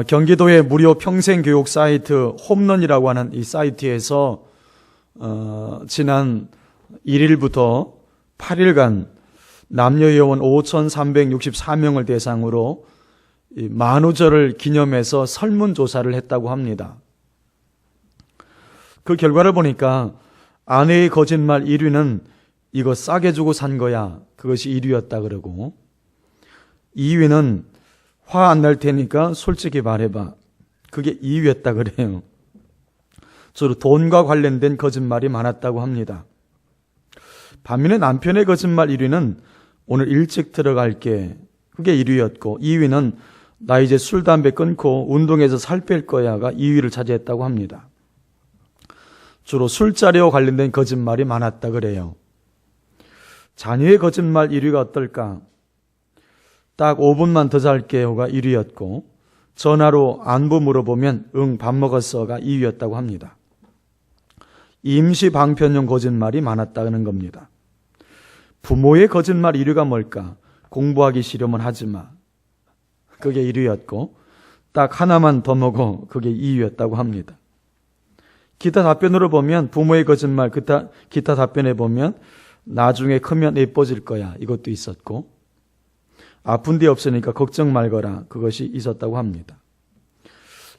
경기도의 무료 평생교육 사이트 홈런이라고 하는 이 사이트에서 지난 1일부터 8일간 남녀 요원 5,364명을 대상으로 만우절을 기념해서 설문조사를 했다고 합니다. 그 결과를 보니까 아내의 거짓말 1위는 이거 싸게 주고 산 거야, 그것이 1위였다 그러고, 2위는 화 안 날 테니까 솔직히 말해봐, 그게 2위였다 그래요. 주로 돈과 관련된 거짓말이 많았다고 합니다. 반면에 남편의 거짓말 1위는 오늘 일찍 들어갈게, 그게 1위였고, 2위는 나 이제 술 담배 끊고 운동해서 살 뺄 거야가 2위를 차지했다고 합니다. 주로 술자리와 관련된 거짓말이 많았다 그래요. 자녀의 거짓말 1위가 어떨까? 딱 5분만 더 잘게요가 1위였고, 전화로 안부 물어보면 응 밥 먹었어가 2위였다고 합니다. 임시 방편용 거짓말이 많았다는 겁니다. 부모의 거짓말 1위가 뭘까? 공부하기 싫으면 하지 마, 그게 1위였고, 딱 하나만 더 먹어, 그게 2위였다고 합니다. 기타 답변으로 보면, 부모의 거짓말 기타 답변에 보면 나중에 크면 예뻐질 거야, 이것도 있었고, 아픈 데 없으니까 걱정 말거라, 그것이 있었다고 합니다.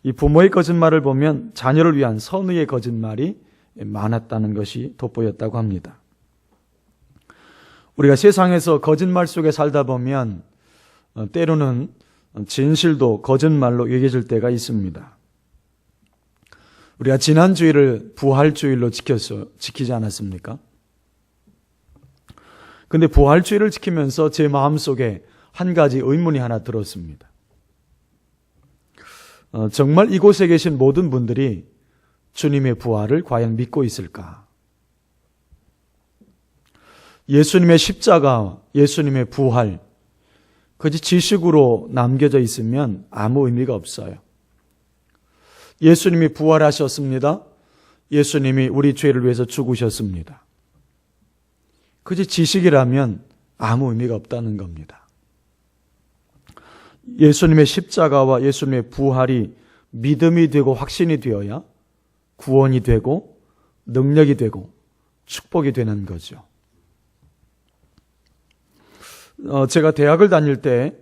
이 부모의 거짓말을 보면 자녀를 위한 선의의 거짓말이 많았다는 것이 돋보였다고 합니다. 우리가 세상에서 거짓말 속에 살다 보면 때로는 진실도 거짓말로 여겨질 때가 있습니다. 우리가 지난 주일을 부활주일로 지키지 않았습니까? 근데 부활주일을 지키면서 제 마음속에 한 가지 의문이 하나 들었습니다. 정말 이곳에 계신 모든 분들이 주님의 부활을 과연 믿고 있을까? 예수님의 십자가, 예수님의 부활, 그저 지식으로 남겨져 있으면 아무 의미가 없어요. 예수님이 부활하셨습니다. 예수님이 우리 죄를 위해서 죽으셨습니다. 그저 지식이라면 아무 의미가 없다는 겁니다. 예수님의 십자가와 예수님의 부활이 믿음이 되고 확신이 되어야 구원이 되고 능력이 되고 축복이 되는 거죠. 제가 대학을 다닐 때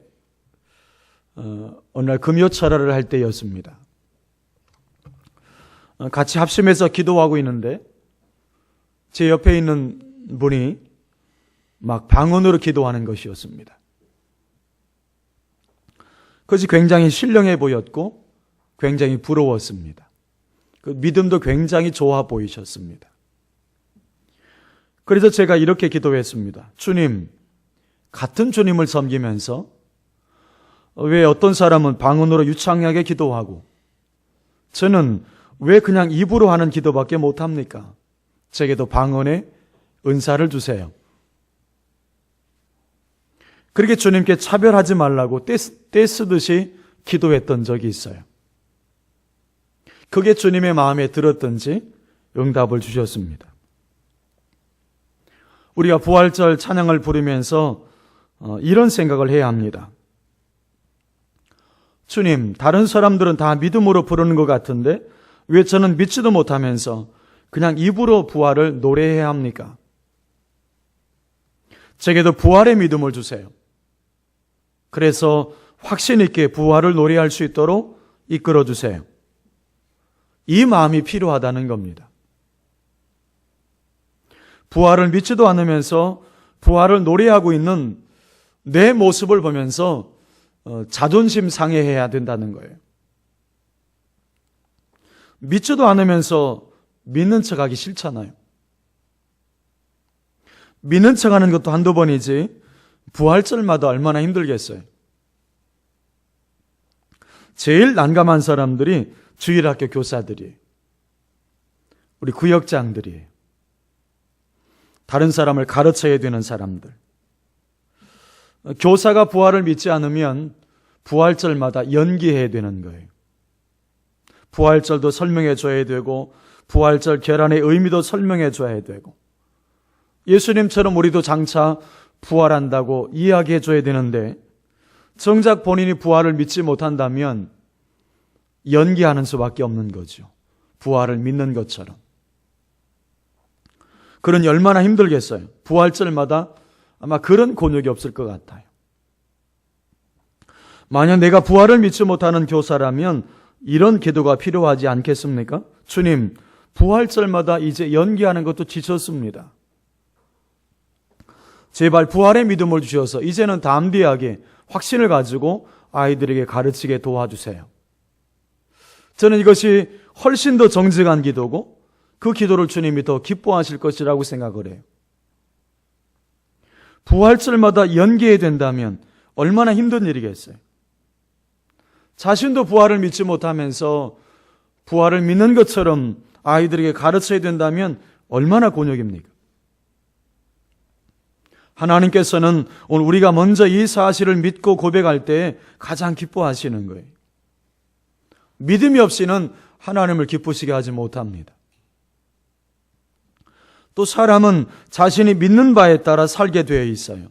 어느 날 금요철야를 할 때였습니다. 같이 합심해서 기도하고 있는데 제 옆에 있는 분이 막 방언으로 기도하는 것이었습니다. 그것이 굉장히 신령해 보였고 굉장히 부러웠습니다. 그 믿음도 굉장히 좋아 보이셨습니다. 그래서 제가 이렇게 기도했습니다. 주님, 같은 주님을 섬기면서 왜 어떤 사람은 방언으로 유창하게 기도하고 저는 왜 그냥 입으로 하는 기도밖에 못합니까? 제게도 방언의 은사를 주세요. 그렇게 주님께 차별하지 말라고 떼쓰듯이 기도했던 적이 있어요. 그게 주님의 마음에 들었던지 응답을 주셨습니다. 우리가 부활절 찬양을 부르면서 이런 생각을 해야 합니다. 주님, 다른 사람들은 다 믿음으로 부르는 것 같은데 왜 저는 믿지도 못하면서 그냥 입으로 부활을 노래해야 합니까? 제게도 부활의 믿음을 주세요. 그래서 확신 있게 부활을 노래할 수 있도록 이끌어 주세요. 이 마음이 필요하다는 겁니다. 부활을 믿지도 않으면서 부활을 노래하고 있는 내 모습을 보면서 자존심 상해해야 된다는 거예요. 믿지도 않으면서 믿는 척하기 싫잖아요. 믿는 척하는 것도 한두 번이지 부활절마다 얼마나 힘들겠어요. 제일 난감한 사람들이 주일학교 교사들이에요. 우리 구역장들이에요. 다른 사람을 가르쳐야 되는 사람들. 교사가 부활을 믿지 않으면 부활절마다 연기해야 되는 거예요. 부활절도 설명해 줘야 되고 부활절 결안의 의미도 설명해 줘야 되고 예수님처럼 우리도 장차 부활한다고 이야기해 줘야 되는데 정작 본인이 부활을 믿지 못한다면 연기하는 수밖에 없는 거죠. 부활을 믿는 것처럼. 그러니 얼마나 힘들겠어요. 부활절마다 아마 그런 곤욕이 없을 것 같아요. 만약 내가 부활을 믿지 못하는 교사라면 이런 기도가 필요하지 않겠습니까? 주님, 부활절마다 이제 연기하는 것도 지쳤습니다. 제발 부활의 믿음을 주셔서 이제는 담대하게 확신을 가지고 아이들에게 가르치게 도와주세요. 저는 이것이 훨씬 더 정직한 기도고 그 기도를 주님이 더 기뻐하실 것이라고 생각을 해요. 부활절마다 연기해야 된다면 얼마나 힘든 일이겠어요. 자신도 부활을 믿지 못하면서 부활을 믿는 것처럼 아이들에게 가르쳐야 된다면 얼마나 곤욕입니까? 하나님께서는 오늘 우리가 먼저 이 사실을 믿고 고백할 때 가장 기뻐하시는 거예요. 믿음이 없이는 하나님을 기쁘시게 하지 못합니다. 또 사람은 자신이 믿는 바에 따라 살게 되어 있어요.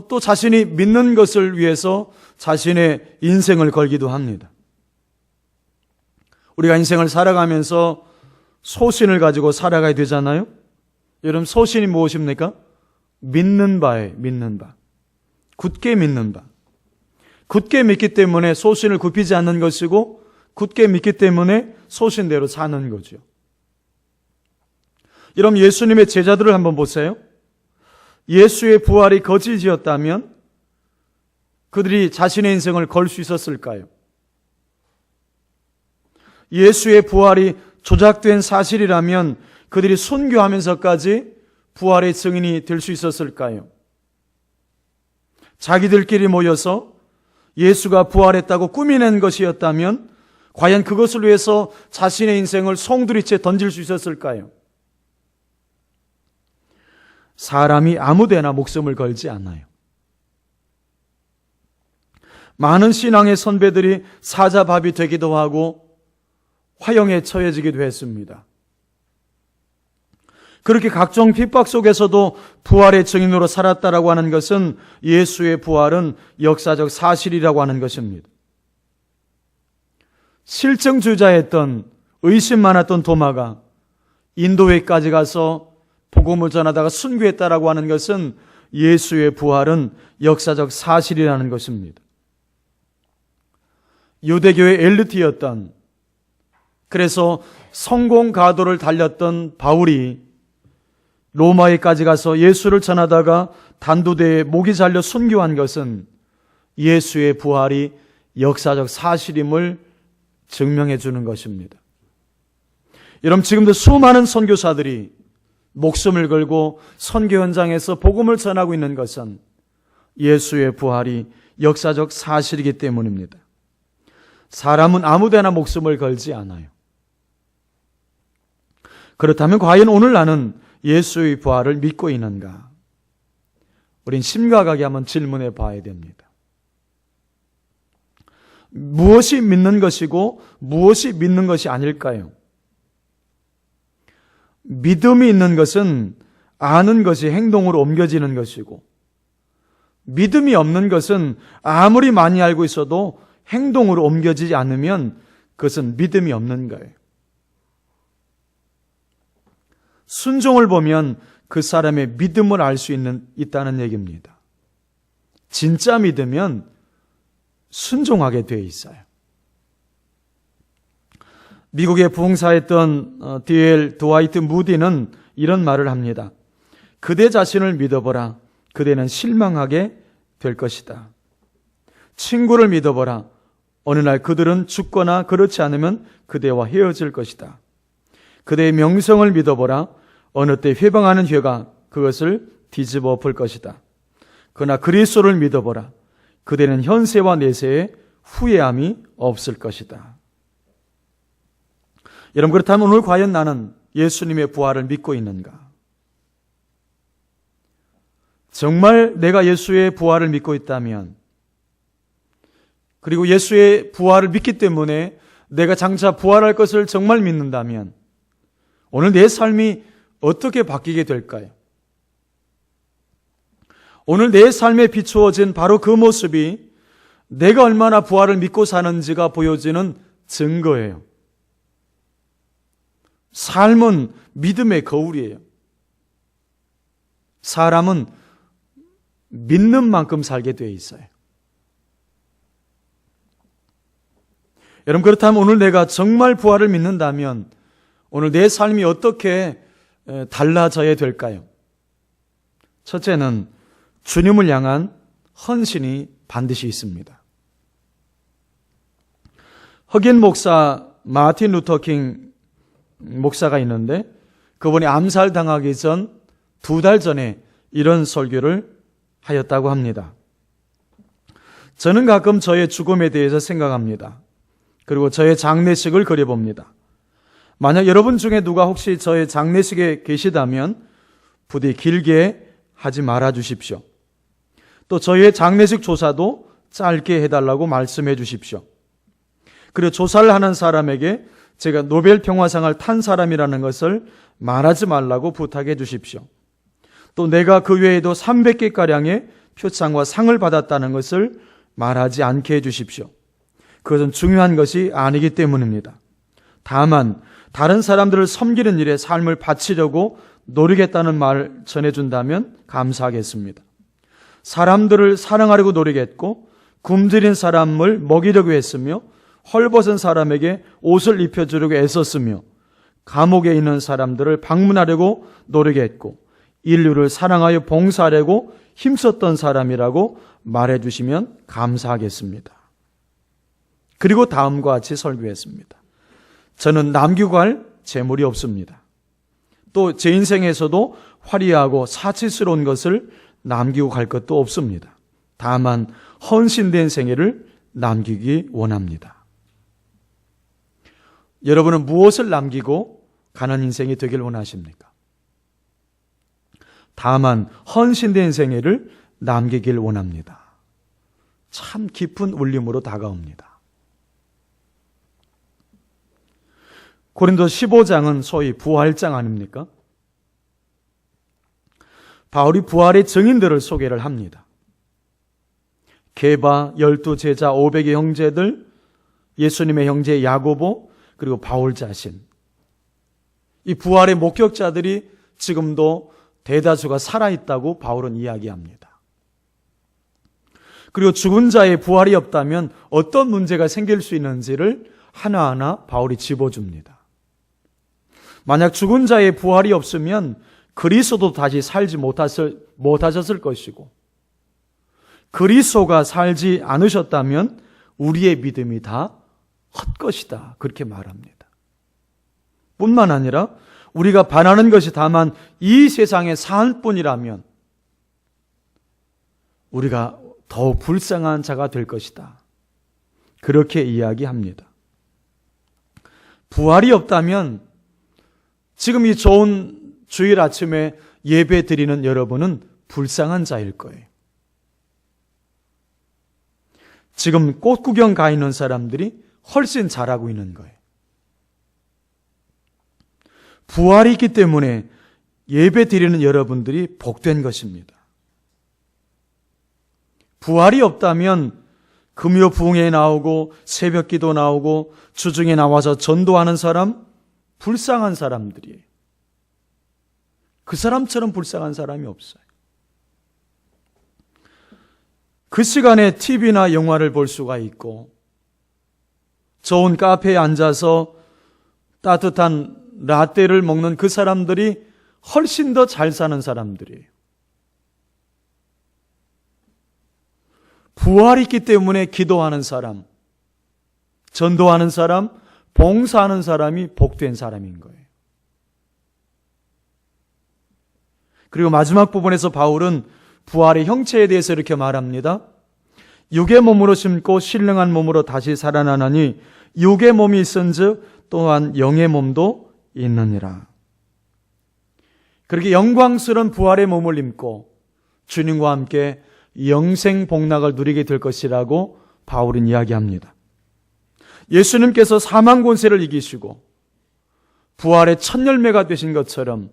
또 자신이 믿는 것을 위해서 자신의 인생을 걸기도 합니다. 우리가 인생을 살아가면서 소신을 가지고 살아가야 되잖아요. 여러분, 소신이 무엇입니까? 믿는 바에 믿는 바. 굳게 믿는 바. 굳게 믿기 때문에 소신을 굽히지 않는 것이고 굳게 믿기 때문에 소신대로 사는 거죠. 여러분, 예수님의 제자들을 한번 보세요. 예수의 부활이 거짓이었다면 그들이 자신의 인생을 걸 수 있었을까요? 예수의 부활이 조작된 사실이라면 그들이 순교하면서까지 부활의 증인이 될 수 있었을까요? 자기들끼리 모여서 예수가 부활했다고 꾸미낸 것이었다면 과연 그것을 위해서 자신의 인생을 송두리째 던질 수 있었을까요? 사람이 아무데나 목숨을 걸지 않아요. 많은 신앙의 선배들이 사자밥이 되기도 하고 화형에 처해지기도 했습니다. 그렇게 각종 핍박 속에서도 부활의 증인으로 살았다라고 하는 것은 예수의 부활은 역사적 사실이라고 하는 것입니다. 실증주의자였던, 의심 많았던 도마가 인도에까지 가서 복음을 전하다가 순교했다라고 하는 것은 예수의 부활은 역사적 사실이라는 것입니다. 유대교의 엘리트였던, 그래서 성공 가도를 달렸던 바울이 로마에까지 가서 예수를 전하다가 단두대에 목이 잘려 순교한 것은 예수의 부활이 역사적 사실임을 증명해 주는 것입니다. 여러분, 지금도 수많은 선교사들이 목숨을 걸고 선교 현장에서 복음을 전하고 있는 것은 예수의 부활이 역사적 사실이기 때문입니다. 사람은 아무데나 목숨을 걸지 않아요. 그렇다면 과연 오늘 나는 예수의 부활을 믿고 있는가? 우린 심각하게 한번 질문해 봐야 됩니다. 무엇이 믿는 것이고 무엇이 믿는 것이 아닐까요? 믿음이 있는 것은 아는 것이 행동으로 옮겨지는 것이고, 믿음이 없는 것은 아무리 많이 알고 있어도 행동으로 옮겨지지 않으면 그것은 믿음이 없는 거예요. 순종을 보면 그 사람의 믿음을 알 수 있다는 얘기입니다. 진짜 믿으면 순종하게 되어 있어요. 미국의 부흥사였던 D.L. 드와이트 무디는 이런 말을 합니다. 그대 자신을 믿어보라. 그대는 실망하게 될 것이다. 친구를 믿어보라. 어느 날 그들은 죽거나 그렇지 않으면 그대와 헤어질 것이다. 그대의 명성을 믿어보라. 어느 때 회방하는 회가 그것을 뒤집어 엎을 것이다. 그러나 그리스도를 믿어보라. 그대는 현세와 내세에 후회함이 없을 것이다. 여러분, 그렇다면 오늘 과연 나는 예수님의 부활을 믿고 있는가? 정말 내가 예수의 부활을 믿고 있다면, 그리고 예수의 부활을 믿기 때문에 내가 장차 부활할 것을 정말 믿는다면 오늘 내 삶이 어떻게 바뀌게 될까요? 오늘 내 삶에 비추어진 바로 그 모습이 내가 얼마나 부활을 믿고 사는지가 보여지는 증거예요. 삶은 믿음의 거울이에요. 사람은 믿는 만큼 살게 되어 있어요. 여러분, 그렇다면 오늘 내가 정말 부활을 믿는다면 오늘 내 삶이 어떻게 달라져야 될까요? 첫째는 주님을 향한 헌신이 반드시 있습니다. 흑인 목사 마틴 루터 킹 목사가 있는데 그분이 암살당하기 전 2달 전에 이런 설교를 하였다고 합니다. 저는 가끔 저의 죽음에 대해서 생각합니다. 그리고 저의 장례식을 그려봅니다. 만약 여러분 중에 누가 혹시 저의 장례식에 계시다면 부디 길게 하지 말아 주십시오. 또 저의 장례식 조사도 짧게 해달라고 말씀해 주십시오. 그리고 조사를 하는 사람에게 제가 노벨 평화상을 탄 사람이라는 것을 말하지 말라고 부탁해 주십시오. 또 내가 그 외에도 300개가량의 표창과 상을 받았다는 것을 말하지 않게 해 주십시오. 그것은 중요한 것이 아니기 때문입니다. 다만 다른 사람들을 섬기는 일에 삶을 바치려고 노리겠다는 말을 전해준다면 감사하겠습니다. 사람들을 사랑하려고 노리겠고 굶주린 사람을 먹이려고 했으며 헐벗은 사람에게 옷을 입혀주려고 애썼으며 감옥에 있는 사람들을 방문하려고 노리겠고 인류를 사랑하여 봉사하려고 힘썼던 사람이라고 말해주시면 감사하겠습니다. 그리고 다음과 같이 설교했습니다. 저는 남기고 갈 재물이 없습니다. 또 제 인생에서도 화려하고 사치스러운 것을 남기고 갈 것도 없습니다. 다만 헌신된 생애를 남기기 원합니다. 여러분은 무엇을 남기고 가는 인생이 되길 원하십니까? 다만 헌신된 생애를 남기길 원합니다. 참 깊은 울림으로 다가옵니다. 고린도 15장은 소위 부활장 아닙니까? 바울이 부활의 증인들을 소개를 합니다. 게바, 12제자, 500의 형제들, 예수님의 형제 야고보, 그리고 바울 자신. 이 부활의 목격자들이 지금도 대다수가 살아있다고 바울은 이야기합니다. 그리고 죽은 자의 부활이 없다면 어떤 문제가 생길 수 있는지를 하나하나 바울이 짚어줍니다. 만약 죽은 자의 부활이 없으면 그리스도도 다시 살지 못하셨을 것이고 그리스도가 살지 않으셨다면 우리의 믿음이 다 헛것이다. 그렇게 말합니다. 뿐만 아니라 우리가 바라는 것이 다만 이 세상에 살 뿐이라면 우리가 더욱 불쌍한 자가 될 것이다. 그렇게 이야기합니다. 부활이 없다면 지금 이 좋은 주일 아침에 예배 드리는 여러분은 불쌍한 자일 거예요. 지금 꽃 구경 가 있는 사람들이 훨씬 잘하고 있는 거예요. 부활이 있기 때문에 예배 드리는 여러분들이 복된 것입니다. 부활이 없다면 금요 부흥회 나오고 새벽 기도 나오고 주중에 나와서 전도하는 사람 불쌍한 사람들이에요. 그 사람처럼 불쌍한 사람이 없어요. 그 시간에 TV나 영화를 볼 수가 있고 좋은 카페에 앉아서 따뜻한 라떼를 먹는 그 사람들이 훨씬 더 잘 사는 사람들이에요. 부활이 있기 때문에 기도하는 사람, 전도하는 사람, 봉사하는 사람이 복된 사람인 거예요. 그리고 마지막 부분에서 바울은 부활의 형체에 대해서 이렇게 말합니다. 육의 몸으로 심고 신령한 몸으로 다시 살아나나니 육의 몸이 있은즉 또한 영의 몸도 있느니라. 그렇게 영광스러운 부활의 몸을 입고 주님과 함께 영생 복락을 누리게 될 것이라고 바울은 이야기합니다. 예수님께서 사망 권세를 이기시고 부활의 첫 열매가 되신 것처럼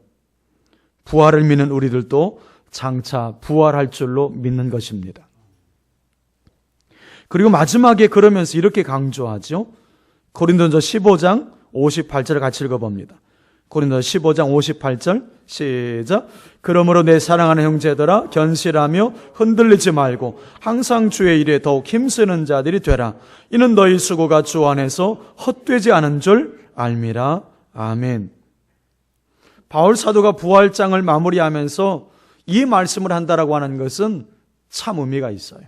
부활을 믿는 우리들도 장차 부활할 줄로 믿는 것입니다. 그리고 마지막에 그러면서 이렇게 강조하죠. 고린도전서 15장 58절을 같이 읽어봅니다. 고린도전서 15장 58절 시작. 그러므로 내 사랑하는 형제들아 견실하며 흔들리지 말고 항상 주의 일에 더욱 힘쓰는 자들이 되라. 이는 너희 수고가 주 안에서 헛되지 않은 줄 알미라. 아멘. 바울 사도가 부활장을 마무리하면서 이 말씀을 한다라고 하는 것은 참 의미가 있어요.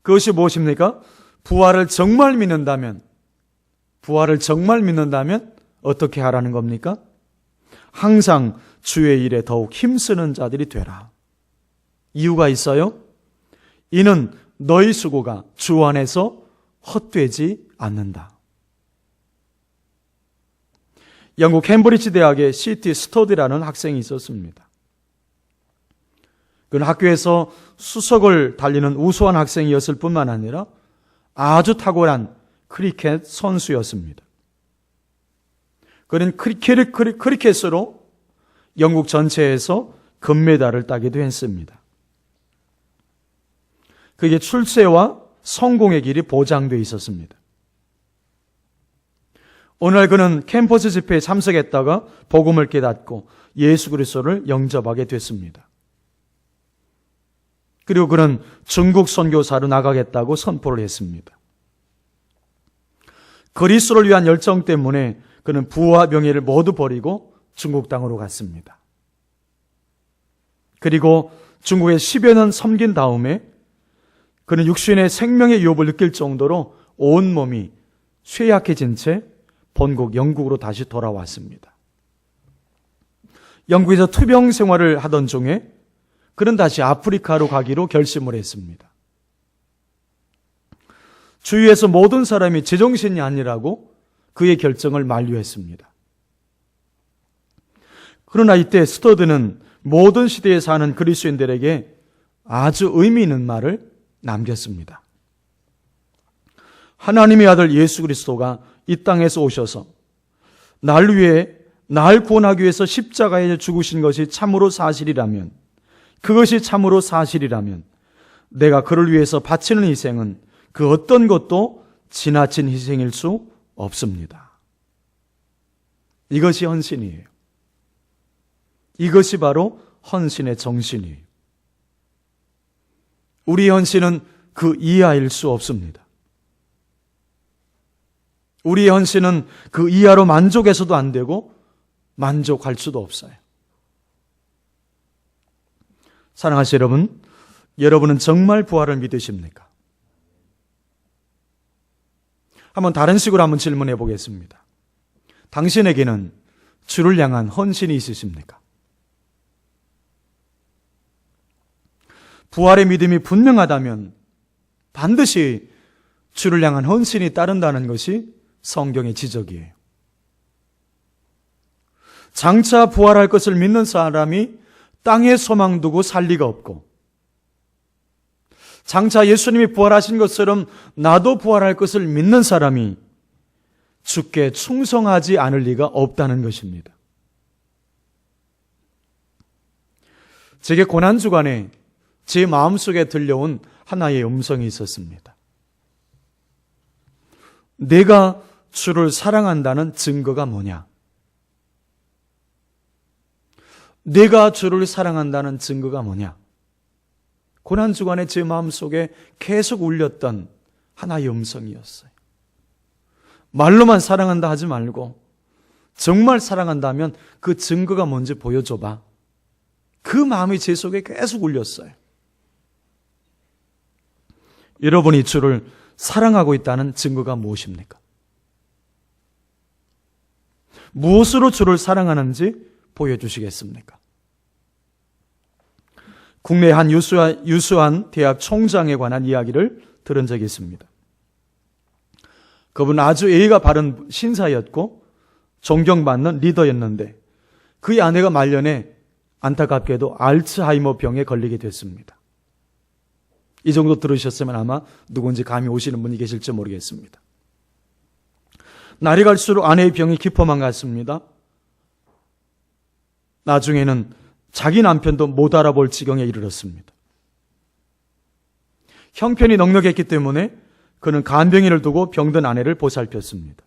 그것이 무엇입니까? 부활을 정말 믿는다면 어떻게 하라는 겁니까? 항상 주의 일에 더욱 힘쓰는 자들이 되라. 이유가 있어요? 이는 너희 수고가 주 안에서 헛되지 않는다. 영국 캠브리지 대학의 C.T. 스터디라는 학생이 있었습니다. 그는 학교에서 수석을 달리는 우수한 학생이었을 뿐만 아니라 아주 탁월한 크리켓 선수였습니다. 그는 크리켓으로 영국 전체에서 금메달을 따기도 했습니다. 그게 출세와 성공의 길이 보장되어 있었습니다. 오늘 그는 캠퍼스 집회에 참석했다가 복음을 깨닫고 예수 그리스도를 영접하게 됐습니다. 그리고 그는 중국 선교사로 나가겠다고 선포를 했습니다. 그리스도를 위한 열정 때문에 그는 부와 명예를 모두 버리고 중국 땅으로 갔습니다. 그리고 중국에 10여 년 섬긴 다음에 그는 육신의 생명의 유업을 느낄 정도로 온몸이 쇠약해진 채 본국 영국으로 다시 돌아왔습니다. 영국에서 투병 생활을 하던 중에 그는 다시 아프리카로 가기로 결심을 했습니다. 주위에서 모든 사람이 제정신이 아니라고 그의 결정을 만류했습니다. 그러나 이때 스터드는 모든 시대에 사는 그리스도인들에게 아주 의미 있는 말을 남겼습니다. 하나님의 아들 예수 그리스도가 이 땅에서 오셔서 날 위해 날 구원하기 위해서 십자가에 죽으신 것이 참으로 사실이라면, 그것이 참으로 사실이라면 내가 그를 위해서 바치는 희생은 그 어떤 것도 지나친 희생일 수 없습니다. 이것이 헌신이에요. 이것이 바로 헌신의 정신이에요. 우리의 헌신은 그 이하일 수 없습니다. 우리의 헌신은 그 이하로 만족해서도 안 되고 만족할 수도 없어요. 사랑하시는 여러분, 여러분은 정말 부활을 믿으십니까? 한번 다른 식으로 한번 질문해 보겠습니다. 당신에게는 주를 향한 헌신이 있으십니까? 부활의 믿음이 분명하다면 반드시 주를 향한 헌신이 따른다는 것이 성경의 지적이에요. 장차 부활할 것을 믿는 사람이 땅에 소망 두고 살 리가 없고, 장차 예수님이 부활하신 것처럼 나도 부활할 것을 믿는 사람이 주께 충성하지 않을 리가 없다는 것입니다. 제게 고난주간에 제 마음속에 들려온 하나의 음성이 있었습니다. 내가 주를 사랑한다는 증거가 뭐냐? 내가 주를 사랑한다는 증거가 뭐냐? 고난주간에 제 마음속에 계속 울렸던 하나의 음성이었어요. 말로만 사랑한다 하지 말고 정말 사랑한다면 그 증거가 뭔지 보여줘봐. 그 마음이 제 속에 계속 울렸어요. 여러분이 주를 사랑하고 있다는 증거가 무엇입니까? 무엇으로 주를 사랑하는지 보여주시겠습니까? 국내 한 유수한 대학 총장에 관한 이야기를 들은 적이 있습니다. 그분은 아주 예의가 바른 신사였고 존경받는 리더였는데 그의 아내가 말년에 안타깝게도 알츠하이머 병에 걸리게 됐습니다. 이 정도 들으셨으면 아마 누군지 감이 오시는 분이 계실지 모르겠습니다. 날이 갈수록 아내의 병이 깊어만 갔습니다. 나중에는 자기 남편도 못 알아볼 지경에 이르렀습니다. 형편이 넉넉했기 때문에 그는 간병인을 두고 병든 아내를 보살폈습니다.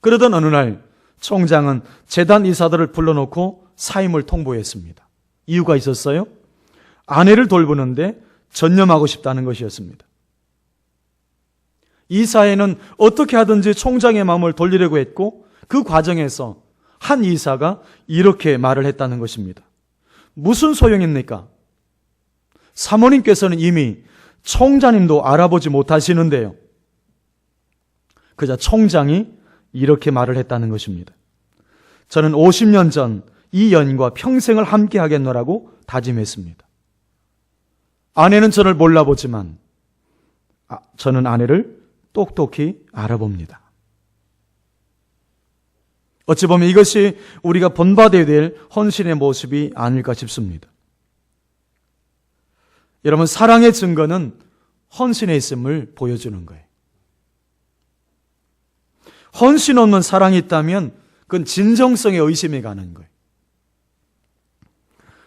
그러던 어느 날 총장은 재단 이사들을 불러놓고 사임을 통보했습니다. 이유가 있었어요? 아내를 돌보는데 전념하고 싶다는 것이었습니다. 이사회는 어떻게 하든지 총장의 마음을 돌리려고 했고 그 과정에서 한 이사가 이렇게 말을 했다는 것입니다. 무슨 소용입니까? 사모님께서는 이미 총장님도 알아보지 못하시는데요. 그자 총장이 이렇게 말을 했다는 것입니다. 저는 50년 전 이 여인과 평생을 함께 하겠노라고 다짐했습니다. 아내는 저를 몰라보지만 저는 아내를 똑똑히 알아봅니다. 어찌 보면 이것이 우리가 본받아야 될 헌신의 모습이 아닐까 싶습니다. 여러분, 사랑의 증거는 헌신에 있음을 보여주는 거예요. 헌신 없는 사랑이 있다면 그건 진정성에 의심이 가는 거예요.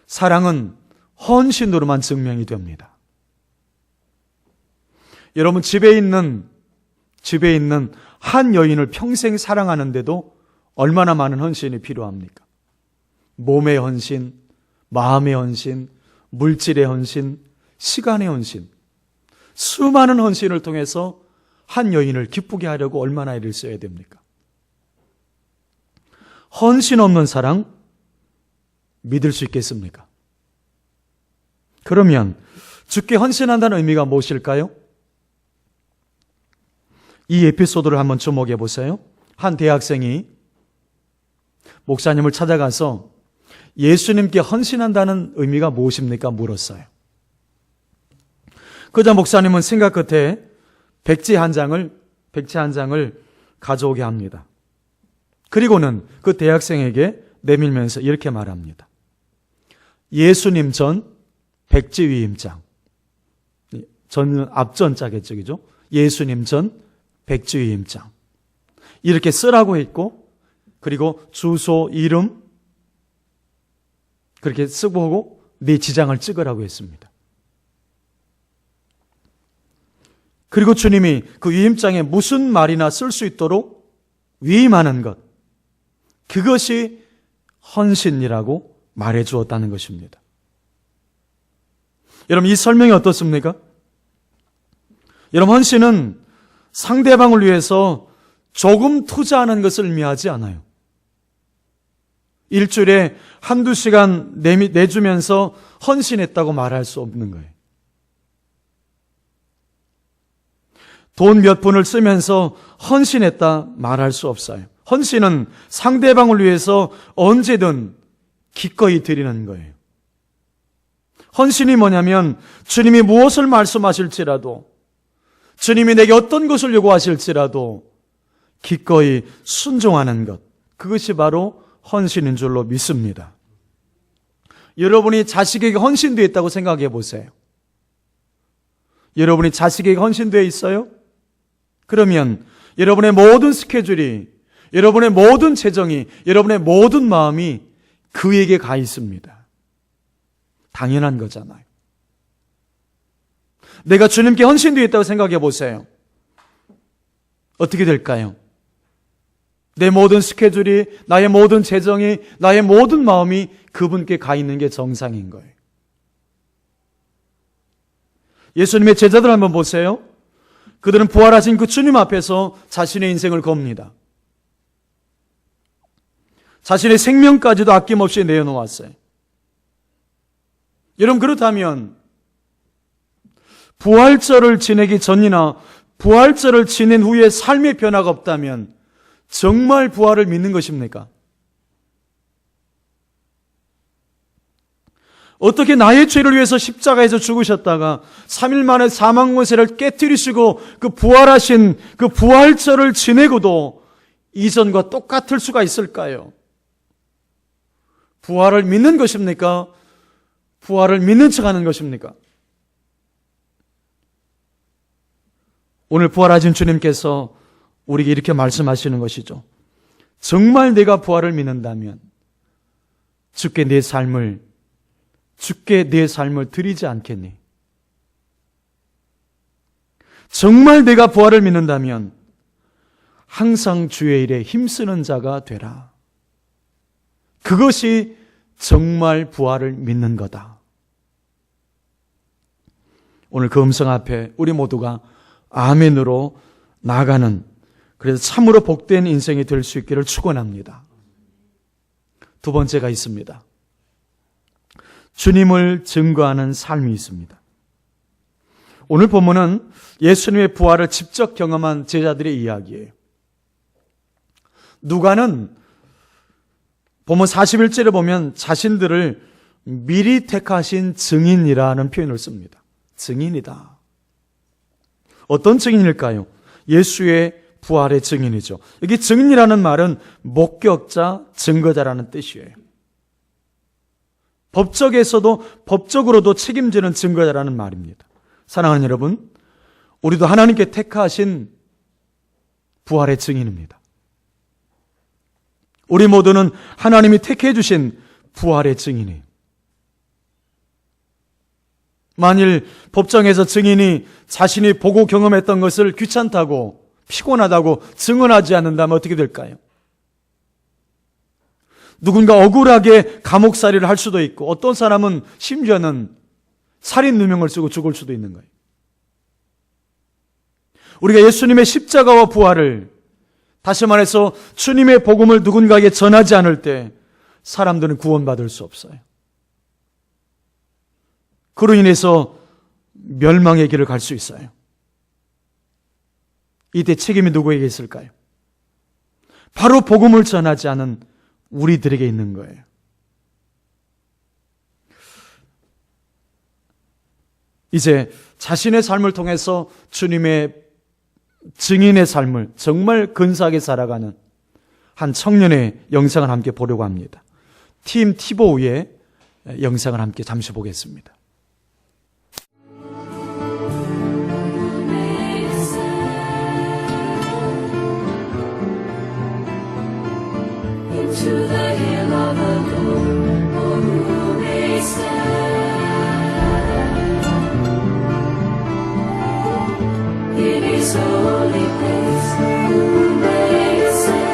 사랑은 헌신으로만 증명이 됩니다. 여러분, 집에 있는 한 여인을 평생 사랑하는데도 얼마나 많은 헌신이 필요합니까? 몸의 헌신, 마음의 헌신, 물질의 헌신, 시간의 헌신, 수많은 헌신을 통해서 한 여인을 기쁘게 하려고 얼마나 애를 써야 됩니까? 헌신 없는 사랑 믿을 수 있겠습니까? 그러면 주께 헌신한다는 의미가 무엇일까요? 이 에피소드를 한번 주목해 보세요. 한 대학생이 목사님을 찾아가서 예수님께 헌신한다는 의미가 무엇입니까? 물었어요. 그자 목사님은 생각 끝에 백지 한 장을 가져오게 합니다. 그리고는 그 대학생에게 내밀면서 이렇게 말합니다. 예수님 전 백지 위임장. 전은 앞전자겠죠, 그죠? 예수님 전 백지 위임장. 이렇게 쓰라고 했고, 그리고 주소, 이름 그렇게 쓰고 하고 네 지장을 찍으라고 했습니다. 그리고 주님이 그 위임장에 무슨 말이나 쓸 수 있도록 위임하는 것, 그것이 헌신이라고 말해 주었다는 것입니다. 여러분, 이 설명이 어떻습니까? 여러분, 헌신은 상대방을 위해서 조금 투자하는 것을 의미하지 않아요. 일주일에 한두 시간 내주면서 헌신했다고 말할 수 없는 거예요. 돈 몇 푼을 쓰면서 헌신했다 말할 수 없어요. 헌신은 상대방을 위해서 언제든 기꺼이 드리는 거예요. 헌신이 뭐냐면 주님이 무엇을 말씀하실지라도, 주님이 내게 어떤 것을 요구하실지라도 기꺼이 순종하는 것, 그것이 바로 헌신인 줄로 믿습니다. 여러분이 자식에게 헌신되어 있다고 생각해 보세요. 여러분이 자식에게 헌신되어 있어요? 그러면 여러분의 모든 스케줄이, 여러분의 모든 재정이, 여러분의 모든 마음이 그에게 가 있습니다. 당연한 거잖아요. 내가 주님께 헌신되어 있다고 생각해 보세요. 어떻게 될까요? 내 모든 스케줄이, 나의 모든 재정이, 나의 모든 마음이 그분께 가 있는 게 정상인 거예요. 예수님의 제자들 한번 보세요. 그들은 부활하신 그 주님 앞에서 자신의 인생을 겁니다. 자신의 생명까지도 아낌없이 내어놓았어요. 여러분, 그렇다면 부활절을 지내기 전이나 부활절을 지낸 후에 삶의 변화가 없다면 정말 부활을 믿는 것입니까? 어떻게 나의 죄를 위해서 십자가에서 죽으셨다가 3일 만에 사망 권세를 깨뜨리시고 그 부활하신 그 부활절을 지내고도 이전과 똑같을 수가 있을까요? 부활을 믿는 것입니까? 부활을 믿는 척하는 것입니까? 오늘 부활하신 주님께서 우리에게 이렇게 말씀하시는 것이죠. 정말 내가 부활을 믿는다면 주께 내 삶을 드리지 않겠니? 정말 내가 부활을 믿는다면 항상 주의 일에 힘쓰는 자가 되라. 그것이 정말 부활을 믿는 거다. 오늘 그 음성 앞에 우리 모두가 아멘으로 나아가는, 그래서 참으로 복된 인생이 될 수 있기를 축원합니다. 두 번째가 있습니다. 주님을 증거하는 삶이 있습니다. 오늘 본문은 예수님의 부활을 직접 경험한 제자들의 이야기예요. 누가는 본문 41절에 보면 자신들을 미리 택하신 증인이라는 표현을 씁니다. 증인이다. 어떤 증인일까요? 예수의 부활의 증인이죠. 여기 증인이라는 말은 목격자, 증거자라는 뜻이에요. 법적으로도 책임지는 증거자라는 말입니다. 사랑하는 여러분, 우리도 하나님께 택하신 부활의 증인입니다. 우리 모두는 하나님이 택해 주신 부활의 증인이에요. 만일 법정에서 증인이 자신이 보고 경험했던 것을 귀찮다고, 피곤하다고 증언하지 않는다면 어떻게 될까요? 누군가 억울하게 감옥살이를 할 수도 있고, 어떤 사람은 심지어는 살인 누명을 쓰고 죽을 수도 있는 거예요. 우리가 예수님의 십자가와 부활을, 다시 말해서 주님의 복음을 누군가에게 전하지 않을 때 사람들은 구원받을 수 없어요. 그로 인해서 멸망의 길을 갈 수 있어요. 이때 책임이 누구에게 있을까요? 바로 복음을 전하지 않은 우리들에게 있는 거예요. 이제 자신의 삶을 통해서 주님의 증인의 삶을 정말 근사하게 살아가는 한 청년의 영상을 함께 보려고 합니다. 팀 티보우의 영상을 함께 잠시 보겠습니다. To the hill of the Lord, or who may stand in His holy place? Who may stand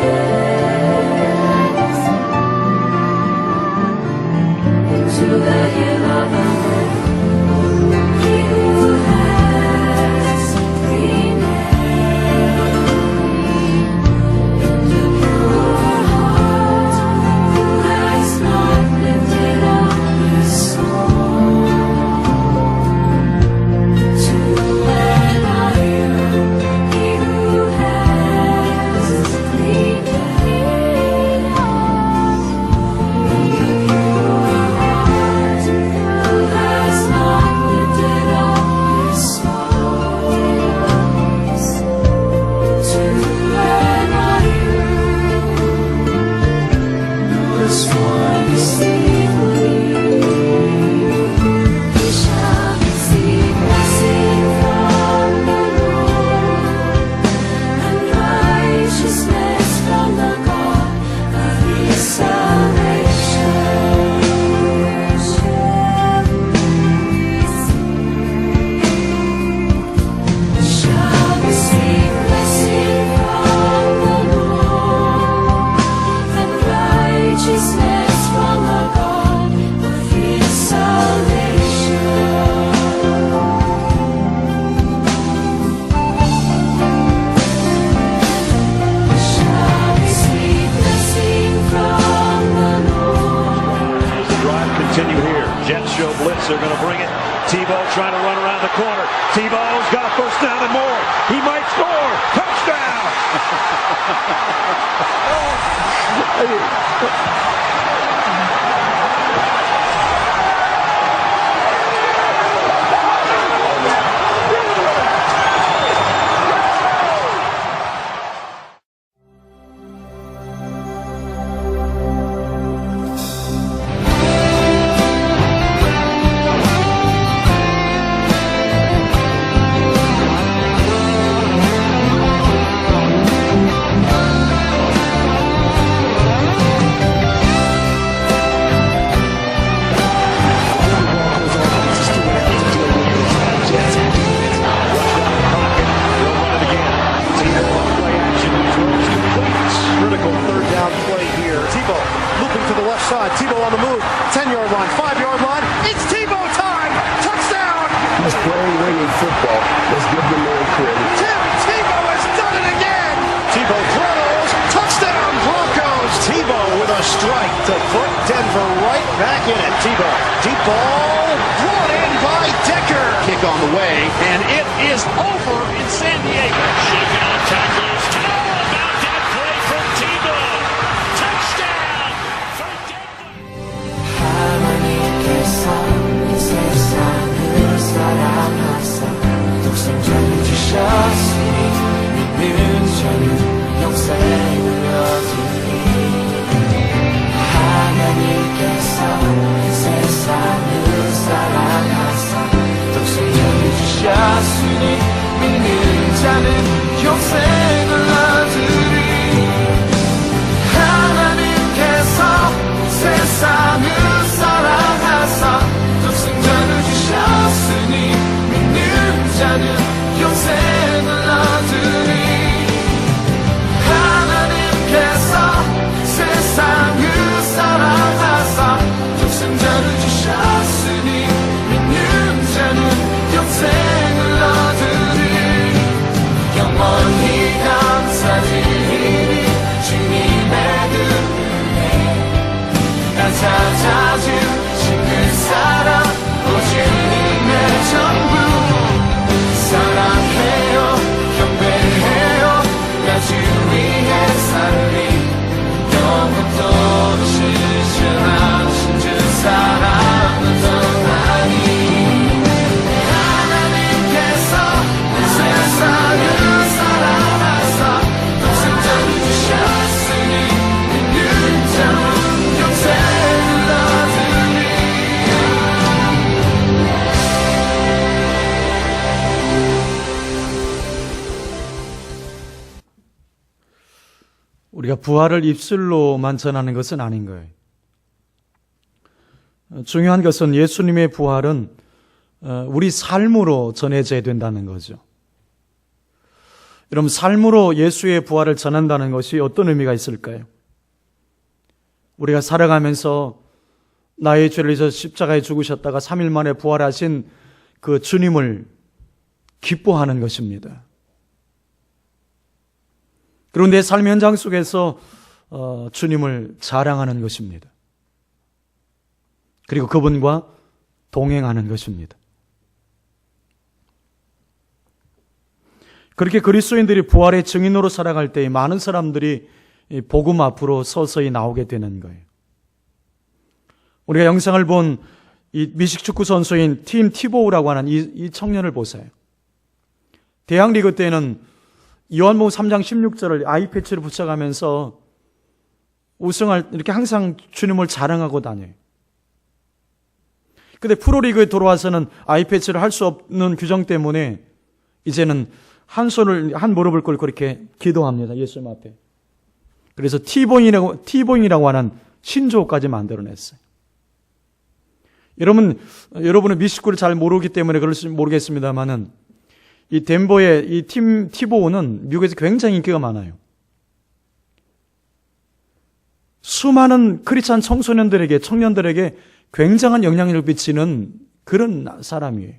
into the hill of the Lord? He who has remained in the pure heart, who has not lifted up his soul to an iron. He who has remained in the pure heart, who has not lifted up his soul to an iron. Nor sworn deceitfully, he shall receive blessing from the Lord, and righteousness from the God of his salvation. Shall receive blessing from the Lord, and righteousness from the God of his salvation. Shall receive blessing from the Lord. Does the drive continue here? Jets show blitz. They're going to bring it. Tebow trying to run around the corner. Tebow's got a first down and more. He might score. Touchdown! to put Denver right back in it. Tebow, deep ball, brought in by Decker. Kick on the way, and it is over in San Diego. Shaking on tackles. How about that play from Tebow? Touchdown for Denver. 하나님께서 이 세상을 사랑하사 독생자를 주셨으니 믿는 자는 영생을 얻으리. 하나님께서 이 세상을 사랑하사 독생자를 주셨으니 믿는 자는 영생을 얻으리. 하나님께서 세상을 사랑하사 독생자를 주셨으니 믿는 자는 영생을 얻으리. 하나님께서 세상을 사랑하사 독생자를 주셨으니 믿는 자는 영생을 얻으리. 영원히 감사드리니 주님의 그 나 찾아주신 그 사랑 오주님의 전부 사랑해요 경배해요 나 주 위에 살리 영원토록 실천하신 주 사랑을 전하니. 하나님께서 세상을 사랑하사 독생자를 주셨으니 믿는 자는 영생을 얻으리. 우리가 부활을 입술로만 전하는 것은 아닌 거예요. 중요한 것은 예수님의 부활은 우리 삶으로 전해져야 된다는 거죠. 여러분, 삶으로 예수의 부활을 전한다는 것이 어떤 의미가 있을까요? 우리가 살아가면서 나의 죄를 위해서 십자가에 죽으셨다가 3일 만에 부활하신 그 주님을 기뻐하는 것입니다. 그리고 내 삶의 현장 속에서 주님을 자랑하는 것입니다. 그리고 그분과 동행하는 것입니다. 그렇게 그리스도인들이 부활의 증인으로 살아갈 때 많은 사람들이 복음 앞으로 서서히 나오게 되는 거예요. 우리가 영상을 본 이 미식축구 선수인 팀 티보우라고 하는 이 청년을 보세요. 대학리그 때는 요한복음 3장 16절을 아이패치로 붙여가면서 우승할 이렇게 항상 주님을 자랑하고 다녀요. 근데 프로리그에 들어와서는 아이패치를 할 수 없는 규정 때문에 이제는 한 무릎을 꿇고 이렇게 기도합니다. 예수님 앞에. 그래서 티보잉이라고 하는 신조어까지 만들어냈어요. 여러분은 미식구를 잘 모르기 때문에 그럴지 모르겠습니다만은 이 덴버의 이 팀 티보우는 미국에서 굉장히 인기가 많아요. 수많은 크리스찬 청년들에게 굉장한 영향력을 끼치는 그런 사람이에요.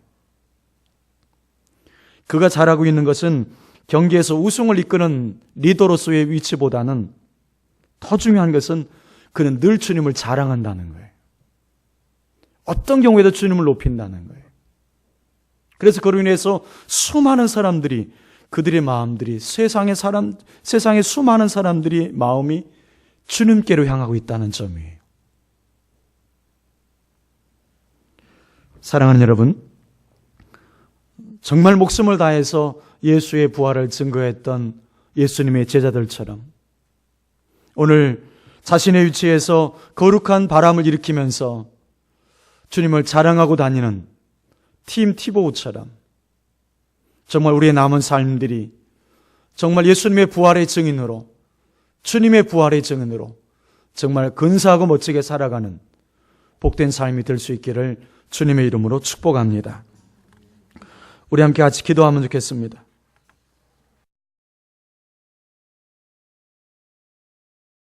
그가 잘하고 있는 것은 경기에서 우승을 이끄는 리더로서의 위치보다는 더 중요한 것은 그는 늘 주님을 자랑한다는 거예요. 어떤 경우에도 주님을 높인다는 거예요. 그래서 그로 인해서 수많은 사람들이 그들의 마음들이 세상의 수많은 사람들이 마음이 주님께로 향하고 있다는 점이에요. 사랑하는 여러분, 정말 목숨을 다해서 예수의 부활을 증거했던 예수님의 제자들처럼 오늘 자신의 위치에서 거룩한 바람을 일으키면서 주님을 자랑하고 다니는 팀 티보우처럼 정말 우리의 남은 삶들이 정말 예수님의 부활의 증인으로 주님의 부활의 증인으로 정말 근사하고 멋지게 살아가는 복된 삶이 될 수 있기를 주님의 이름으로 축복합니다. 우리 함께 같이 기도하면 좋겠습니다.